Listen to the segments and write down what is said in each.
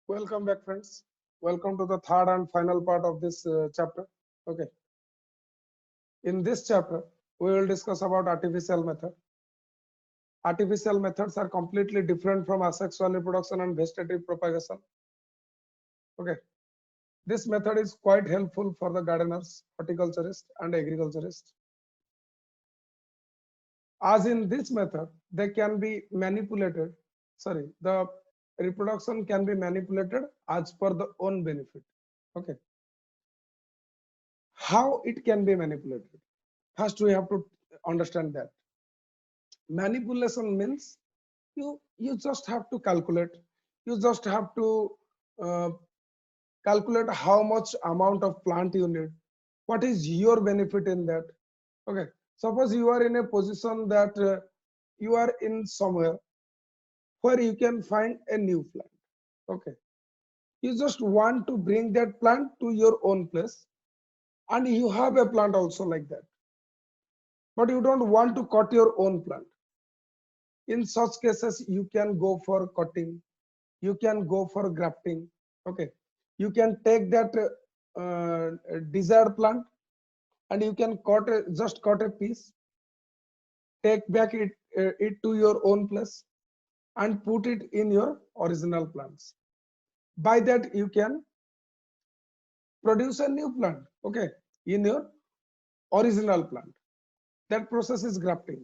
Welcome back, friends. Welcome to the third and final part of this chapter. Okay. In this chapter, we will discuss about artificial method. Artificial methods are completely different from asexual reproduction and vegetative propagation. Okay. This method is quite helpful for the gardeners, horticulturists, and agriculturists. As in this method, they can be manipulated. Sorry, the reproduction can be manipulated as per the own benefit. Okay. How it can be manipulated? First, we have to understand that manipulation means you just have to calculate. You just have to uh, calculate how much amount of plant you need. What is your benefit in that? Okay. Suppose you are in a position that you are in somewhere where you can find a new plant. Okay. You just want to bring that plant to your own place, and you have a plant also like that, but you don't want to cut your own plant. In such cases, you can go for cutting, you can go for grafting. Okay, you can take that desired plant and you can just cut a piece, take back it to your own place and put it in your original plants. By that, you can produce a new plant. Okay, in your original plant. That process is grafting.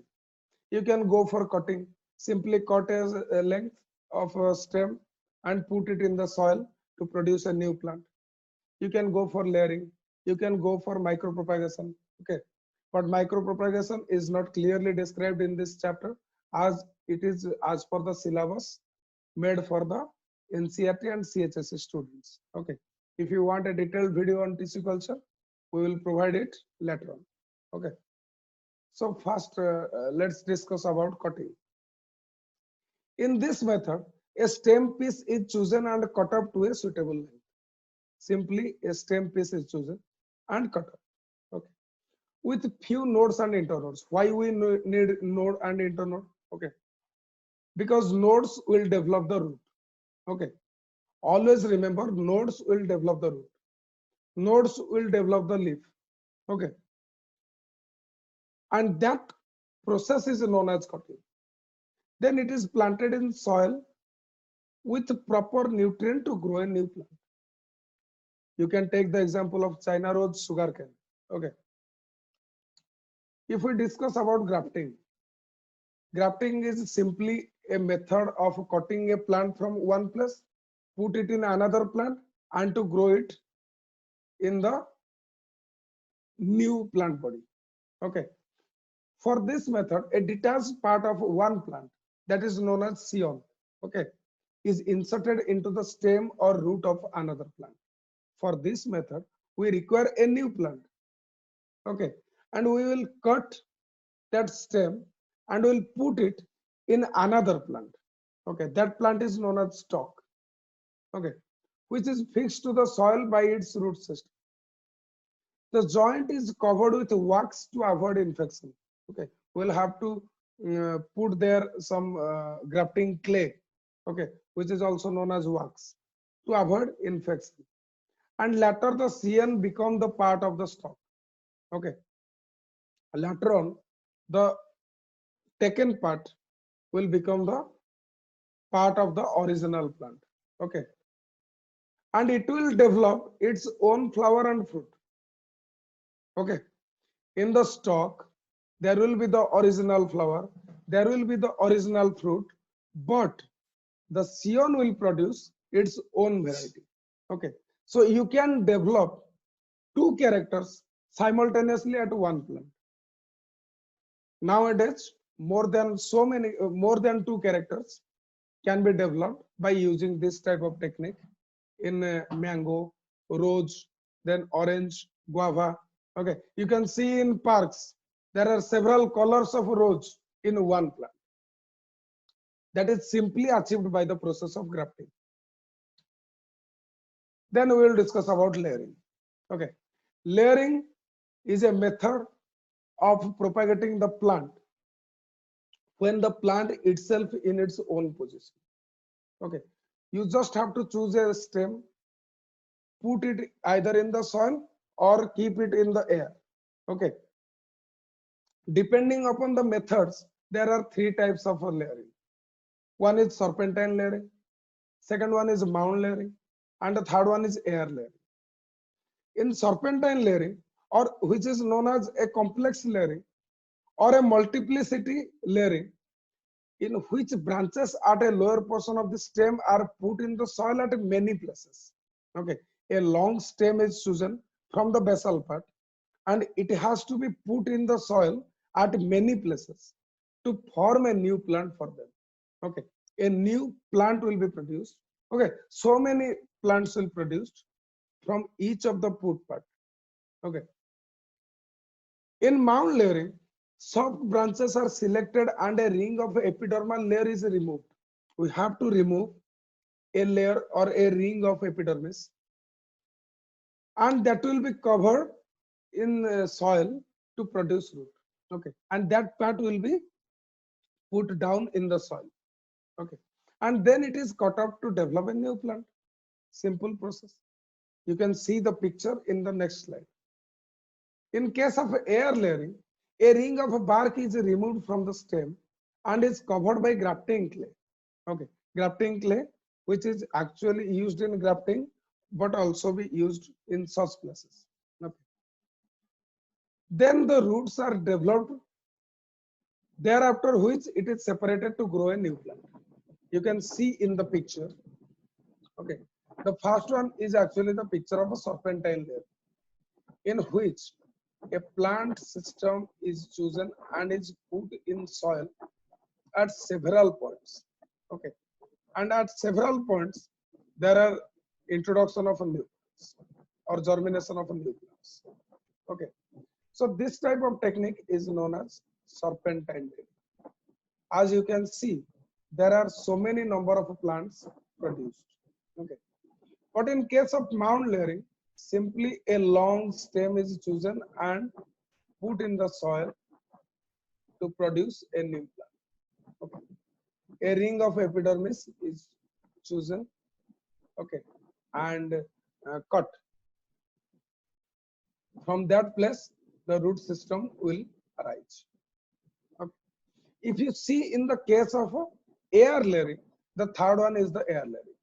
You can go for cutting. Simply cut a length of a stem and put it in the soil to produce a new plant. You can go for layering. You can go for micropropagation. Okay, but micropropagation is not clearly described in this chapter, as it is as per the syllabus made for the NCERT and CHSE students. Okay, if you want a detailed video on tissue culture, we will provide it later on. Okay. So first, let's discuss about cutting. In this method, a stem piece is chosen and cut up to a suitable length. Simply, a stem piece is chosen and cut up. Okay. With few nodes and internodes. Why we need node and internode? Okay. Because nodes will develop the root. Okay. Always remember, nodes will develop the root. Nodes will develop the leaf. Okay. And that process is known as cutting. Then it is planted in soil with proper nutrient to grow a new plant. You can take the example of China rose sugarcane. Okay. If we discuss about grafting, grafting is simply a method of cutting a plant from one place, put it in another plant, and to grow it in the new plant body. Okay. For this method, a detached part of one plant, that is known as scion, okay, is inserted into the stem or root of another plant. For this method, we require a new plant. Okay, and we will cut that stem and we'll put it in another plant. Okay, that plant is known as stalk. Okay, which is fixed to the soil by its root system. The joint is covered with wax to avoid infection. Okay, we'll have to put there some grafting clay. Okay, which is also known as wax to avoid infection. And later the scion become the part of the stalk. Okay, later on the taken part will become the part of the original plant. Okay, and it will develop its own flower and fruit. Okay, in the stalk there will be the original flower, there will be the original fruit, but the scion will produce its own variety. Okay, so you can develop two characters simultaneously at one plant. Nowadays, more than two characters can be developed by using this type of technique in mango, rose, then orange, guava. Okay, you can see in parks there are several colors of rose in one plant. That is simply achieved by the process of grafting. Then we will discuss about layering. Okay, layering is a method of propagating the plant when the plant itself in its own position. Okay, You just have to choose a stem, put it either in the soil or keep it in the air. Okay. Depending upon the methods, there are three types of layering. One is serpentine layering, second one is mound layering, and the third one is air layering. In serpentine layering, or which is known as a complex layering or a multiplicity layering, in which branches at a lower portion of the stem are put in the soil at many places. Okay, a long stem is chosen from the basal part and it has to be put in the soil at many places to form a new plant for them. Okay, a new plant will be produced. Okay, so many plants will produced from each of the put part. Okay, in mound layering, soft branches are selected and a ring of epidermal layer is removed. We have to remove a layer or a ring of epidermis, and that will be covered in soil to produce root. Okay, and that part will be put down in the soil. Okay, and then it is cut up to develop a new plant. Simple process. You can see the picture in the next slide. In case of air layering, a ring of bark is removed from the stem and is covered by grafting clay. Okay, grafting clay, which is actually used in grafting, but also be used in such places. Okay. Then the roots are developed, thereafter which it is separated to grow a new plant. You can see in the picture. Okay, the first one is actually the picture of a serpentine layer, in which a plant system is chosen and is put in soil at several points. Okay, and at several points there are introduction of a new plants or germination of a new plants. Okay, so this type of technique is known as serpentine layering. As you can see, there are so many number of plants produced. Okay, but in case of mound layering, simply a long stem is chosen and put in the soil to produce a new plant. Okay. A ring of epidermis is chosen. Okay, and cut. From that place, the root system will arise. Okay. If you see in the case of air layering, the third one is the air layering.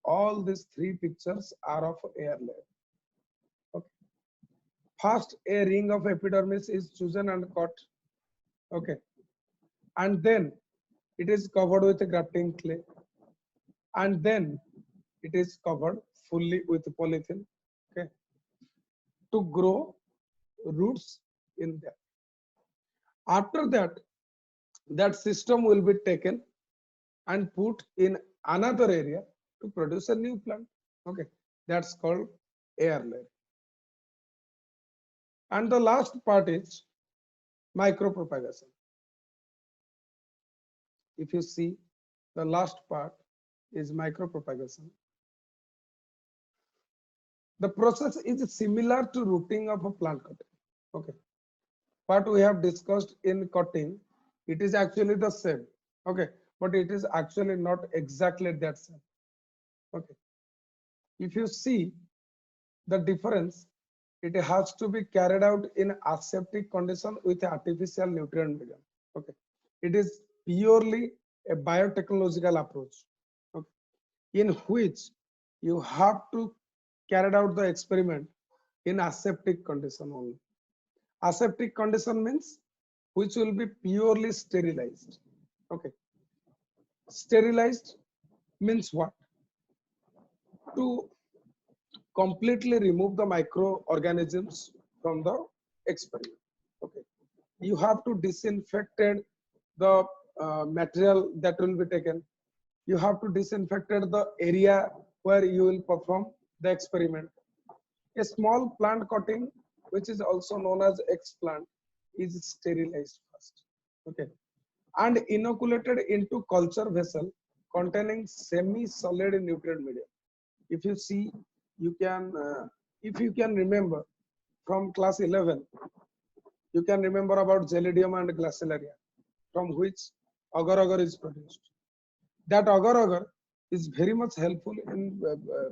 All these three pictures are of air layering. Okay. First, a ring of epidermis is chosen and cut. Okay, and then it is covered with a grafting clay, and then it is covered fully with polythene. Okay, to grow roots in there. After that, that system will be taken and put in another area to produce a new plant. Okay, that's called air layer. And the last part is micropropagation. If you see, the last part is micropropagation. The process is similar to rooting of a plant cutting. Okay, what we have discussed in cutting, it is actually the same. Okay, but it is actually not exactly that same. Okay, if you see the difference, it has to be carried out in aseptic condition with artificial nutrient medium. Okay, it is purely a biotechnological approach. Okay, in which you have to carry out the experiment in aseptic condition only. Aseptic condition means which will be purely sterilized. Okay, sterilized means what? To completely remove the microorganisms from the experiment. Okay, you have to disinfect the material that will be taken. You have to disinfect the area where you will perform the experiment. A small plant cutting, which is also known as explant, is sterilized first. Okay, and inoculated into culture vessel containing semi-solid nutrient medium. If you see, you can, if you can remember from class 11, you can remember about Gelidium and Glacilaria, from which agar-agar is produced. That agar-agar is very much helpful in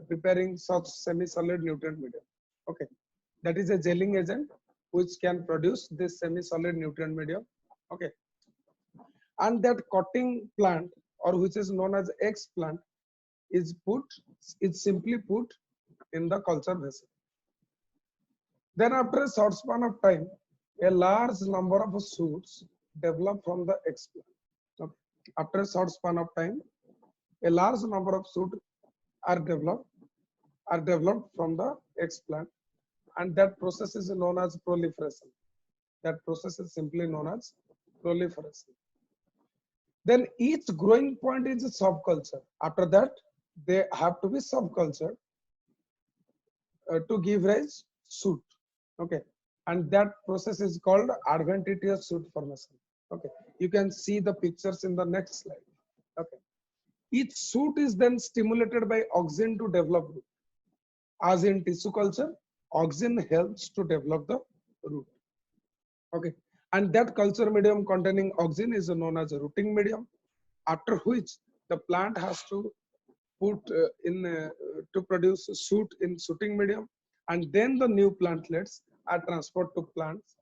preparing such semi-solid nutrient medium. Okay, that is a gelling agent which can produce this semi-solid nutrient medium. Okay, and that cutting plant, or which is known as X plant, is simply put in the culture vessel. Then after a short span of time, a large number of shoots develop from the X plant. Okay. After a short span of time, a large number of shoots are developed from the X plant, and that process is known as proliferation. That process is simply known as proliferation. Then each growing point is a subculture. After that, they have to be subculture to give rise shoot. Okay, and that process is called adventitious shoot formation. Okay, you can see the pictures in the next slide. Okay, each shoot is then stimulated by auxin to develop root. As in tissue culture, auxin helps to develop the root. Okay, and that culture medium containing auxin is known as a rooting medium, after which the plant has to put to produce shoot in shooting medium, and then the new plantlets are transferred to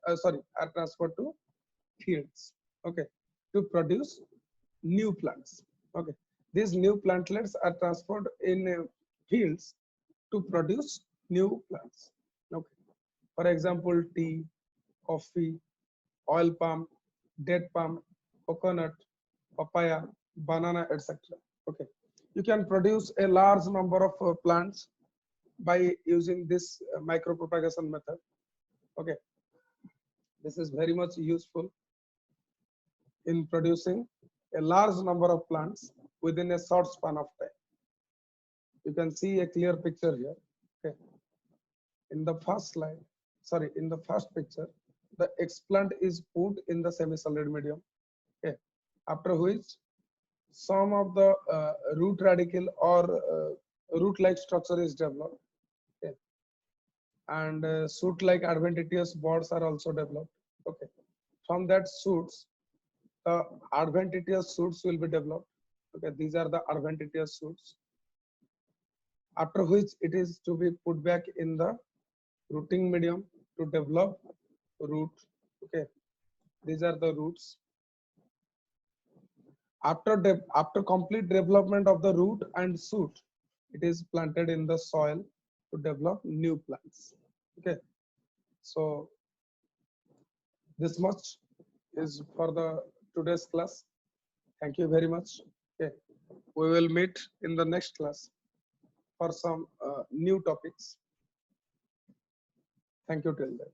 are transferred to fields. Okay, to produce new plants. Okay, these new plantlets are transferred in fields to produce new plants. Okay, for example, tea, coffee, oil palm, date palm, coconut, papaya, banana, etc. Okay, you can produce a large number of plants by using this micropropagation method. Okay, this is very much useful in producing a large number of plants within a short span of time. You can see a clear picture here. Okay, in the first slide, in the first picture, the explant is put in the semi-solid medium. Okay, after which some of the root radicle or root-like structure is developed. Okay, and shoot-like adventitious buds are also developed. Okay, from that shoots, the adventitious shoots will be developed. Okay, these are the adventitious shoots. After which it is to be put back in the rooting medium to develop root. Okay, these are the roots. After complete development of the root and shoot, it is planted in the soil to develop new plants. Okay, so this much is for the today's class. Thank you very much. Okay, we will meet in the next class for some new topics. Thank you till then.